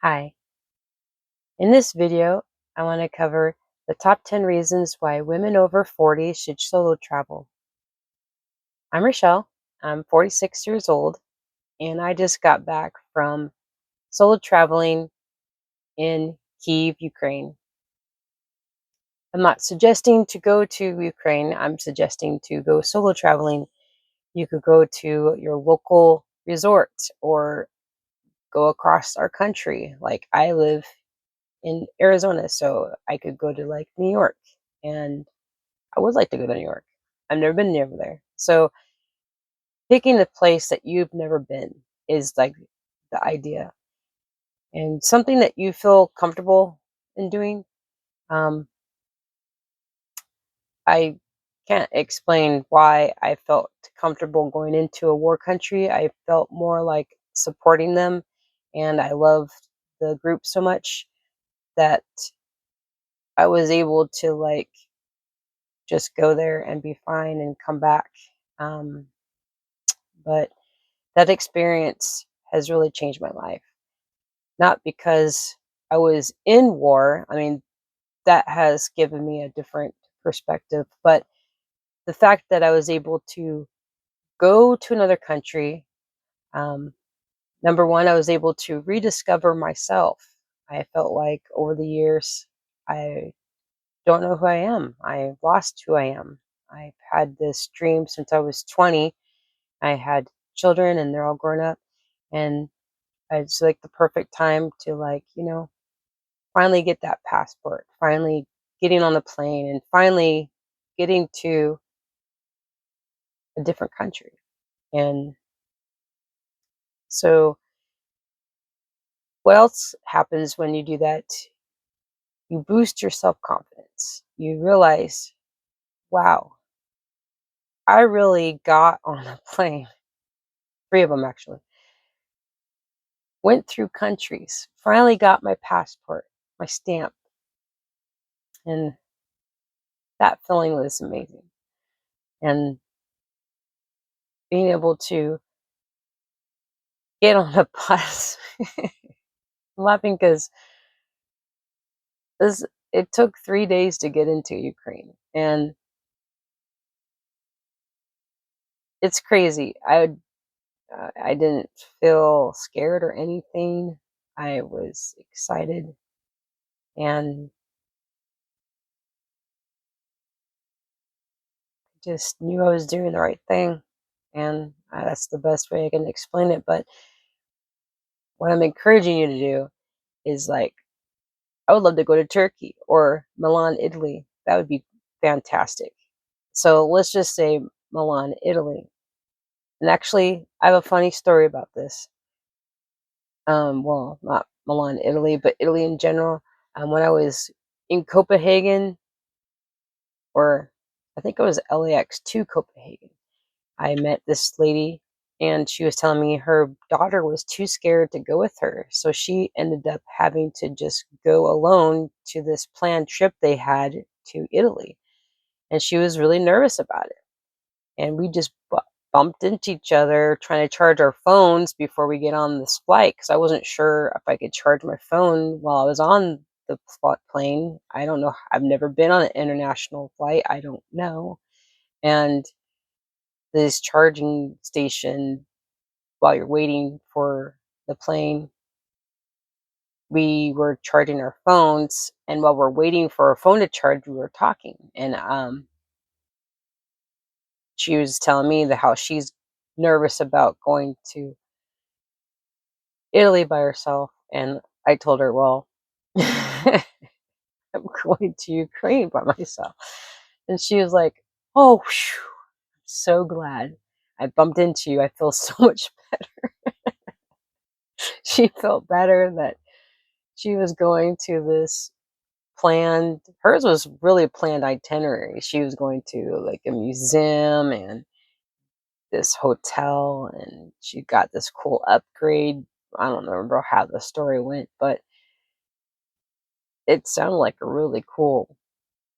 Hi. In this video, I want to cover the top 10 reasons why women over 40 should solo travel. I'm Rochelle. I'm 46 years old, and I just got back from solo traveling in Kyiv, Ukraine. I'm not suggesting to go to Ukraine. I'm suggesting to go solo traveling. You could go to your local resort or go across our country. Like I live in Arizona, so I could go to like New York, and I would like to go to New York. I've never been near there. So picking the place that you've never been is like the idea, and something that you feel comfortable in doing. Um, I can't explain why I felt comfortable going into a war country. I felt more like supporting them, and I loved the group so much that I was able to like just go there and be fine and come back. Um, but that experience has really changed my life. Not because I was in war. I mean, that has given me a different perspective, but the fact that I was able to go to another country, um, number one, I was able to rediscover myself. I felt like over the years, I don't know who I am. I lost who I am. I've had this dream since I was 20. I had children and they're all grown up. And it's like the perfect time to like, finally get that passport, finally getting on the plane and finally getting to a different country. And so what else happens when you do that? You boost your self-confidence. You realize, wow, I really got on a plane, three of them actually, went through countries, finally got my passport, my stamp, and that feeling was amazing. And being able to get on a bus, I'm laughing because this it took 3 days to get into Ukraine, and it's crazy. I didn't feel scared or anything. I was excited and just knew I was doing the right thing, and that's the best way I can explain it. But what I'm encouraging you to do is like, I would love to go to Turkey or Milan, Italy. That would be fantastic. So let's just say Milan, Italy. And actually, I have a funny story about this. Well, not Milan, Italy, but Italy in general. When I was in Copenhagen, or I think it was LAX to Copenhagen, I met this lady and she was telling me her daughter was too scared to go with her. So she ended up having to just go alone to this planned trip they had to Italy. And she was really nervous about it. And we just bumped into each other trying to charge our phones before we get on this flight because I wasn't sure if I could charge my phone while I was on the plane. I don't know. I've never been on an international flight. I don't know. And this charging station while you're waiting for the plane, we were charging our phones, and while we're waiting for our phone to charge, we were talking. And she was telling me that how she's nervous about going to Italy by herself, and I told her, "Well, I'm going to Ukraine by myself." And she was like, "Oh, phew, I'm so glad I bumped into you. I feel so much better." She felt better that she was going to this planned hers was really a planned itinerary. She was going to like a museum and this hotel, and she got this cool upgrade. I don't remember how the story went, but it sounded like a really cool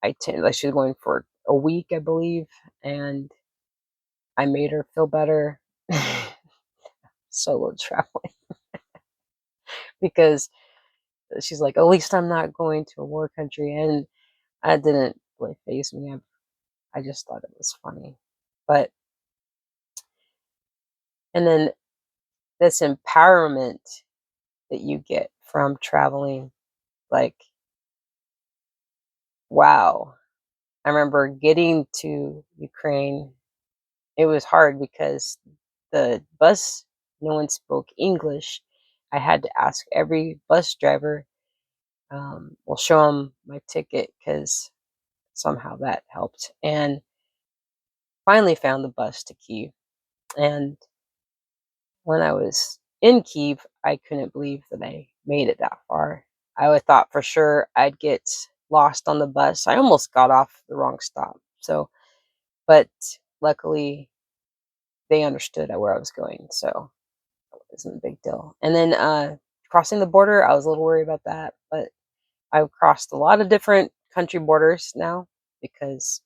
itinerary. Like she was going for a week, I believe, and I made her feel better solo traveling because she's like, "At least I'm not going to a war country," and that didn't really faze me. I just thought it was funny. But and then this empowerment that you get from traveling, like, wow. I remember getting to Ukraine. It was hard because the bus, no one spoke English. I had to ask every bus driver, well, show them my ticket because somehow that helped. And finally found the bus to Kyiv. And when I was in Kyiv, I couldn't believe that I made it that far. I would thought for sure I'd get lost on the bus. I almost got off the wrong stop. So, but luckily they understood where I was going. So it wasn't a big deal. And then crossing the border, I was a little worried about that. But I've crossed a lot of different country borders now because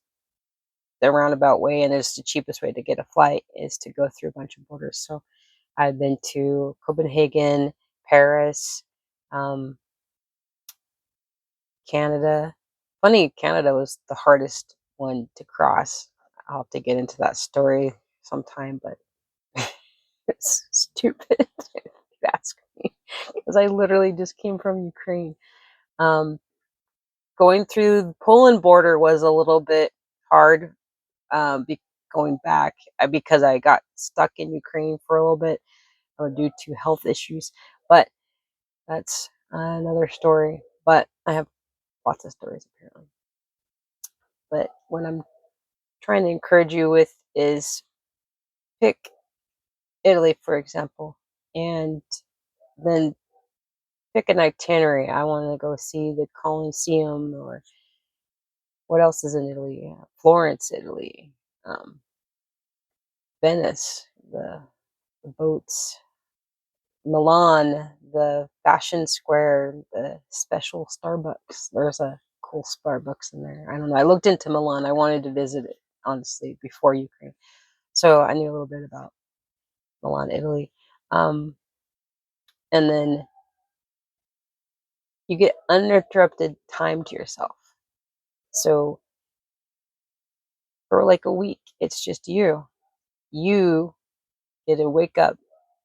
the roundabout way and it's the cheapest way to get a flight is to go through a bunch of borders. So I've been to Copenhagen, Paris, um, Canada. Funny, Canada was the hardest one to cross. I'll have to get into that story sometime, but it's stupid if you ask me, because I literally just came from Ukraine. Um, Going through the Poland border was a little bit hard, going back because I got stuck in Ukraine for a little bit due to health issues. But that's another story. But I have lots of stories apparently. But what I'm trying to encourage you with is pick Italy, for example, and then pick an itinerary. I want to go see the Colosseum, or what else is in Italy? Yeah, Florence, Italy, um, Venice, the boats, Milan, the Fashion Square, the special Starbucks. There's a cool Starbucks in there. I don't know. I looked into Milan. I wanted to visit it, honestly, before Ukraine. So I knew a little bit about Milan, Italy. Um, and then you get uninterrupted time to yourself. So for like a week, it's just you. You get to wake up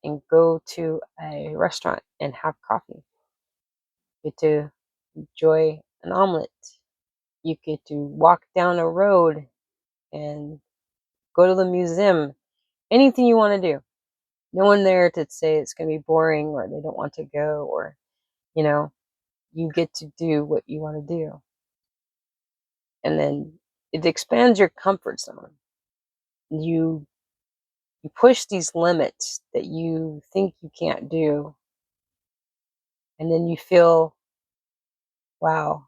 and go to a restaurant and have coffee. You get to enjoy an omelet. You get to walk down a road and go to the museum. Anything you want to do. No one there to say it's going to be boring or they don't want to go, or, you know, you get to do what you want to do. And then it expands your comfort zone. You you push these limits that you think you can't do, and then you feel, wow,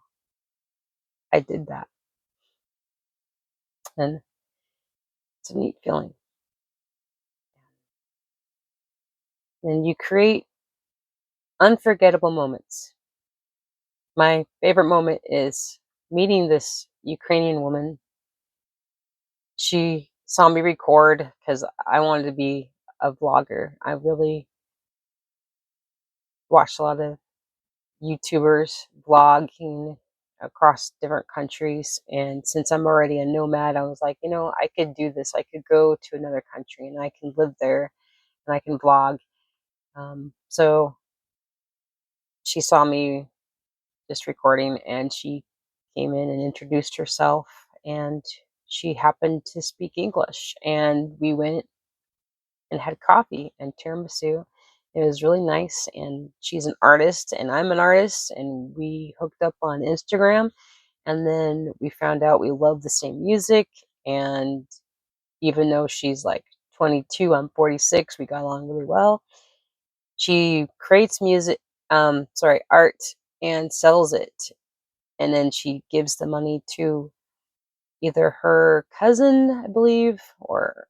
I did that. And it's a neat feeling. And you create unforgettable moments. My favorite moment is meeting this Ukrainian woman. She saw me record because I wanted to be a vlogger. I really watched a lot of YouTubers vlogging across different countries. And since I'm already a nomad, I was like, I could do this. I could go to another country and I can live there and I can vlog. So she saw me just recording and she came in and introduced herself, and she happened to speak English, and we went and had coffee and tiramisu. It was really nice, and she's an artist and I'm an artist, and we hooked up on Instagram, and then we found out we love the same music. And even though she's like 22, I'm 46, we got along really well. She creates music, art, and sells it, and then she gives the money to either her cousin, I believe, or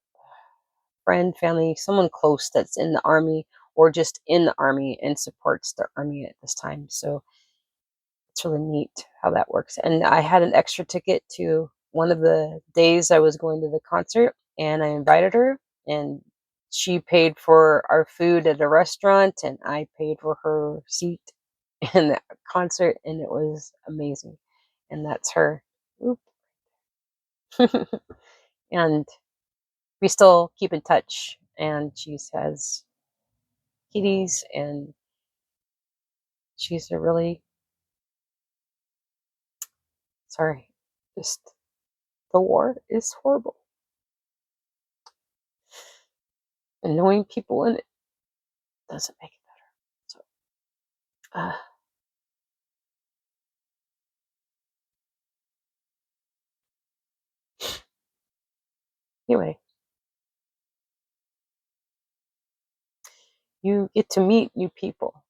friend, family, someone close that's in the army, or just in the army and supports the army at this time. So it's really neat how that works. And I had an extra ticket to one of the days I was going to the concert, and I invited her, and she paid for our food at a restaurant, and I paid for her seat in that concert, and it was amazing. And that's her. Oop. And we still keep in touch, and she has kitties, and she's a really sorry. Just the war is horrible, and knowing people in it doesn't make it better. So, uh, anyway, you get to meet new people.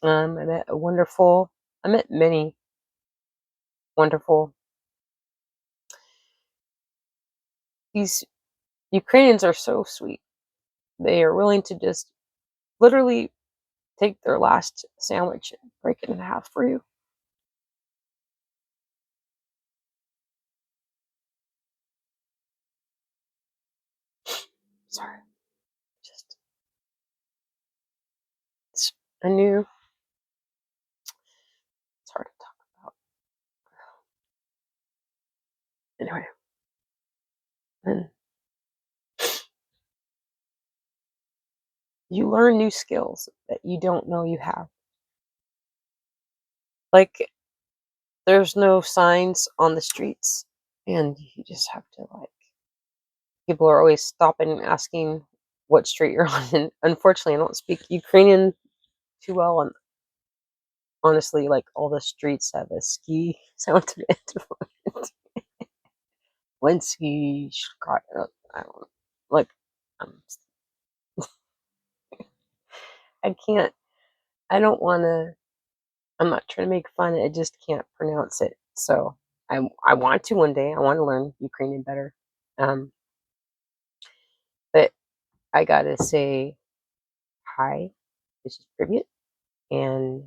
I met I met many wonderful. These Ukrainians are so sweet. They are willing to just literally take their last sandwich and break it in half for you. Sorry, just it's, I knew it's hard to talk about. Anyway, and you learn new skills that you don't know you have. Like there's no signs on the streets, and you just have to like. People are always stopping and asking what street you're on. And unfortunately, I don't speak Ukrainian too well, and honestly, like all the streets have a ski sound to it. Linsky, I don't know. Like, um, I can't, I don't want to, I'm not trying to make fun. I just can't pronounce it. So I want to one day. I want to learn Ukrainian better. Um, but I gotta say hi, which is tribute, and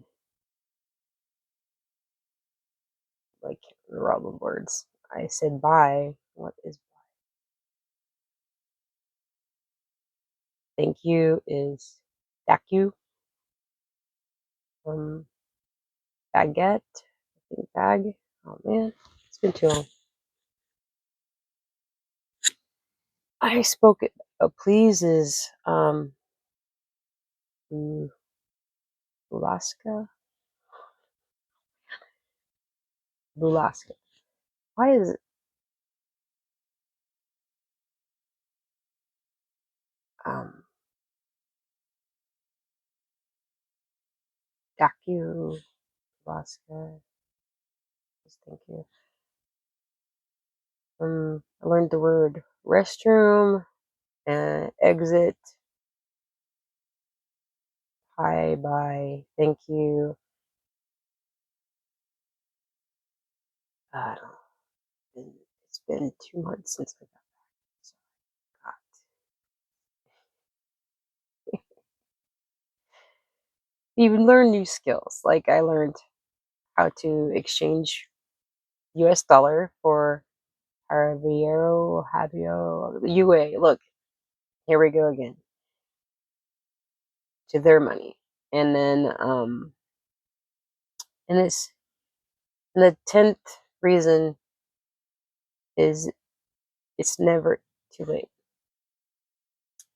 like the rub words. I said bye. What is thank you is daku. Um, baguette. I think bag. Oh man, it's been too long. I spoke it. Please is Bulaska. Bulaska. Why is it um Daku Bulaska? Just thank you. I learned the word restroom and exit. Hi, bye, thank you. I don't know. It's been 2 months since I got back. So I got you learn new skills. Like I learned how to exchange US dollar for Javio, UA. Look, here we go again to their money. And then, and it's and the 10th reason is it's never too late.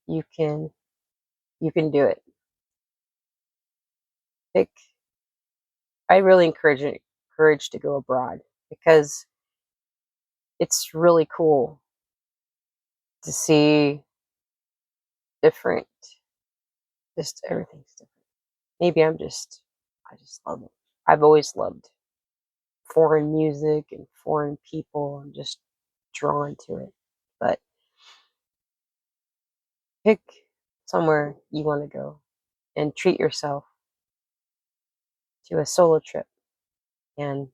You can you can do it. Pick. I really encourage to go abroad because it's really cool to see different. Just everything's different. Maybe I just love it. I've always loved foreign music and foreign people. I'm just drawn to it. But pick somewhere you want to go and treat yourself to a solo trip and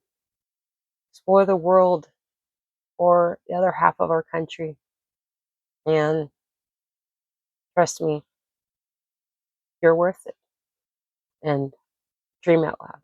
explore the world or the other half of our country. And trust me, you're worth it. And dream out loud.